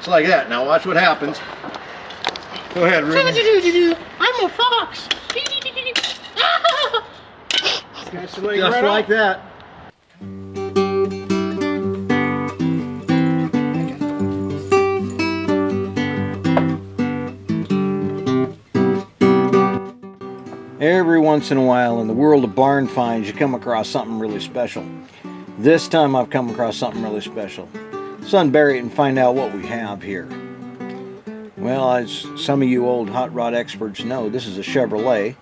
Looks like that. Now watch what happens. Go ahead, Ruben. I'm a fox. Just like that. Every once in a while in the world of barn finds you come across something really special. This time I've come across something really special. Let's unbury it and find out what we have here. Well, as some of you old hot rod experts know, this is a Chevrolet.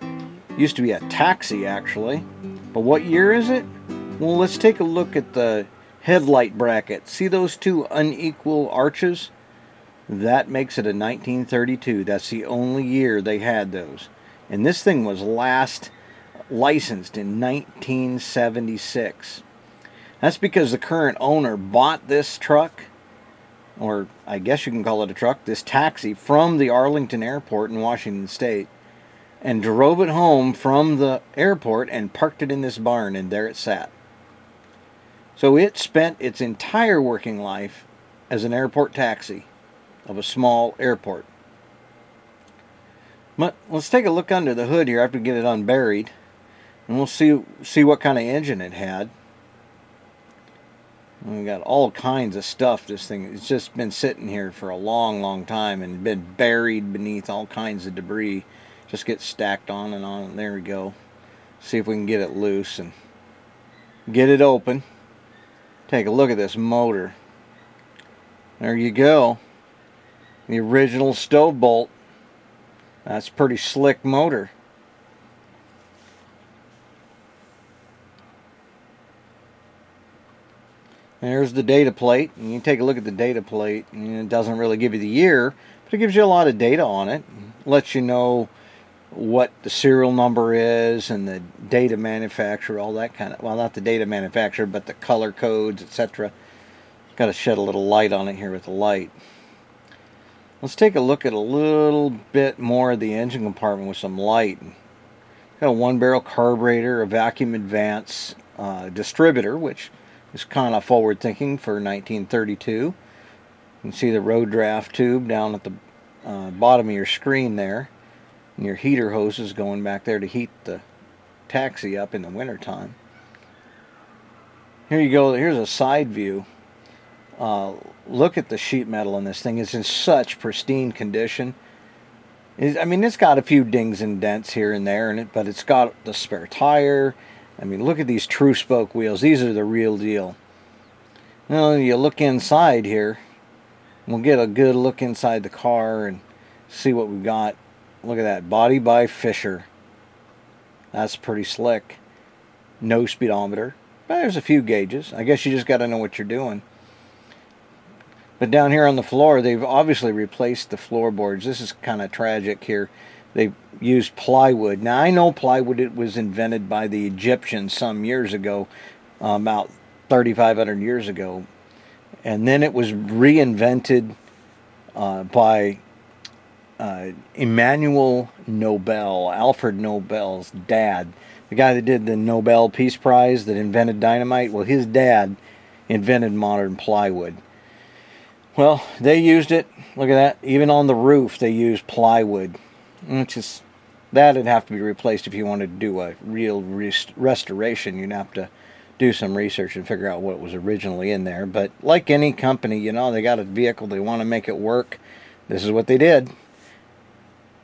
Used to be a taxi actually. But what year is it? Well, let's take a look at the headlight bracket. See those two unequal arches? That makes it a 1932. That's the only year they had those. And this thing was last licensed in 1976. That's because the current owner bought this truck, or I guess you can call it a truck, this taxi, from the Arlington Airport in Washington State, and drove it home from the airport and parked it in this barn, and there it sat. So it spent its entire working life as an airport taxi of a small airport. But let's take a look under the hood here after we get it unburied, and we'll see what kind of engine it had. We got all kinds of stuff. This thing, it's just been sitting here for a long time and been buried beneath all kinds of debris. Just gets stacked on and on, and there we go. See if we can get it loose and get it open. Take a look at this motor. There you go. The original stove bolt. That's a pretty slick motor. There's the data plate. And you take a look at the data plate, and it doesn't really give you the year, but it gives you a lot of data on it. It lets you know what the serial number is and the data manufacturer, all that kind of, well, not the data manufacturer, but the color codes, etc. Got to shed a little light on it here with the light. Let's take a look at a little bit more of the engine compartment with some light. Got a 1-barrel carburetor, a vacuum advance distributor, which is kind of forward thinking for 1932. You can see the road draft tube down at the bottom of your screen there. And your heater hoses going back there to heat the taxi up in the wintertime. Here you go. Here's a side view. Look at the sheet metal in this thing. It's in such pristine condition. I mean, it's got a few dings and dents here and there in it, but it's got the spare tire. I mean, look at these true spoke wheels. These are the real deal. Now, you look inside here. We'll get a good look inside the car and see what we've got. Look at that. Body by Fisher. That's pretty slick. No speedometer. But there's a few gauges. I guess you just got to know what you're doing. But down here on the floor, they've obviously replaced the floorboards. This is kind of tragic here. They've used plywood. Now, I know plywood, it was invented by the Egyptians some years ago, about 3,500 years ago. And then it was reinvented by Emmanuel Nobel, Alfred Nobel's dad. The guy that did the Nobel Peace Prize that invented dynamite. Well, his dad invented modern plywood. Well, they used it. Look at that. Even on the roof, they used plywood. Which is, that'd have to be replaced if you wanted to do a real restoration. You'd have to do some research and figure out what was originally in there. But like any company, you know, they got a vehicle, they want to make it work. This is what they did.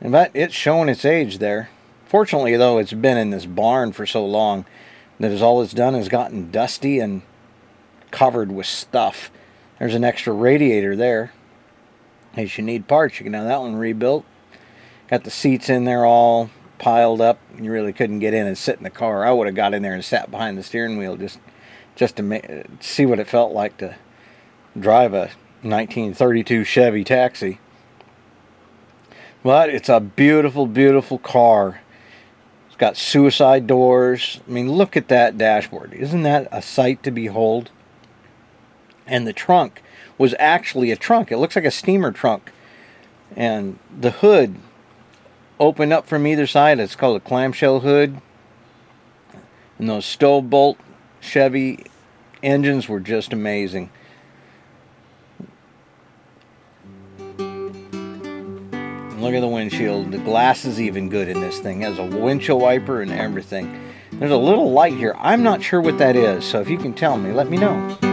But it's showing its age there. Fortunately, though, it's been in this barn for so long that all it's done is gotten dusty and covered with stuff. There's an extra radiator there. In case you need parts, you can have that one rebuilt. Got the seats in there all piled up. You really couldn't get in and sit in the car. I would have got in there and sat behind the steering wheel just to see what it felt like to drive a 1932 Chevy taxi. But it's a beautiful, beautiful car. It's got suicide doors. I mean, look at that dashboard. Isn't that a sight to behold? And the trunk was actually a trunk. It looks like a steamer trunk. And the hood opened up from either side. It's called a clamshell hood. And those stove bolt Chevy engines were just amazing. Look at the windshield. The glass is even good in this thing. It has a windshield wiper and everything. There's a little light here. I'm not sure what that is, so if you can tell me, let me know.